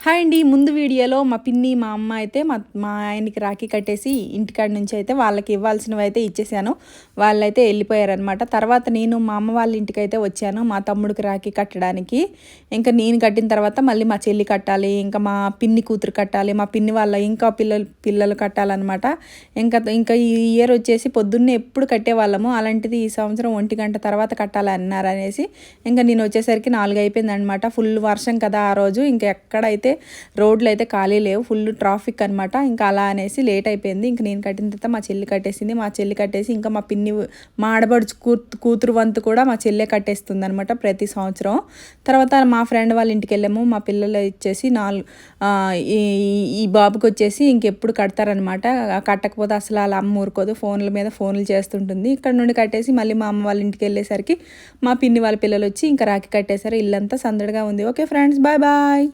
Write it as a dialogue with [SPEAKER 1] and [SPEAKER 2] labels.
[SPEAKER 1] Hi అండి. ముందు వీడియోలో మా పిన్ని, మా అమ్మ అయితే మా ఆయనకి రాఖీ కట్టేసి ఇంటికాడ నుంచి అయితే వాళ్ళకి ఇవ్వాల్సినవి అయితే ఇచ్చేసాను. వాళ్ళైతే వెళ్ళిపోయారనమాట. తర్వాత నేను మా అమ్మ వాళ్ళ ఇంటికైతే వచ్చాను మా తమ్ముడికి రాఖీ కట్టడానికి. ఇంకా నేను కట్టిన తర్వాత మళ్ళీ మా చెల్లి కట్టాలి, ఇంకా మా పిన్ని కూతురు కట్టాలి, మా పిన్ని వాళ్ళ ఇంకా పిల్లలు కట్టాలన్నమాట. ఇంకా ఈ ఇయర్ వచ్చేసి పొద్దున్నే ఎప్పుడు కట్టేవాళ్ళము, అలాంటిది ఈ సంవత్సరం 1 గంట తర్వాత కట్టాలన్నారనేసి ఇంకా నేను వచ్చేసరికి 4 అయిపోయిందనమాట. ఫుల్ వర్షం కదా ఆ రోజు. ఇంకా ఎక్కడైతే రోడ్లు అయితే ఖాళీ లేవు, ఫుల్ ట్రాఫిక్ అనమాట. ఇంకా అలా అనేసి లేట్ అయిపోయింది. ఇంకా నేను కట్టిన తర్వాత మా చెల్లి కట్టేసింది. మా చెల్లి కట్టేసి ఇంకా మా పిన్ని, మా ఆడబడుచు కూతురు వంతు కూడా మా చెల్లె కట్టేస్తుంది అనమాట ప్రతి సంవత్సరం. తర్వాత మా ఫ్రెండ్ వాళ్ళ ఇంటికి వెళ్ళాము. మా పిల్లలు ఇచ్చేసి ఈ బాబుకి వచ్చేసి ఇంకెప్పుడు కడతారనమాట. కట్టకపోతే అసలు అలా అమ్మ ఊరుకోదు, ఫోన్ల మీద ఫోన్లు చేస్తుంటుంది. ఇక్కడ నుండి కట్టేసి మళ్ళీ మా అమ్మ వాళ్ళ ఇంటికి వెళ్ళేసరికి మా పిన్ని వాళ్ళ పిల్లలు వచ్చి ఇంకా రాఖీ కట్టేశారు. ఇల్లంతా సందడిగా ఉంది. Okay friends, bye bye.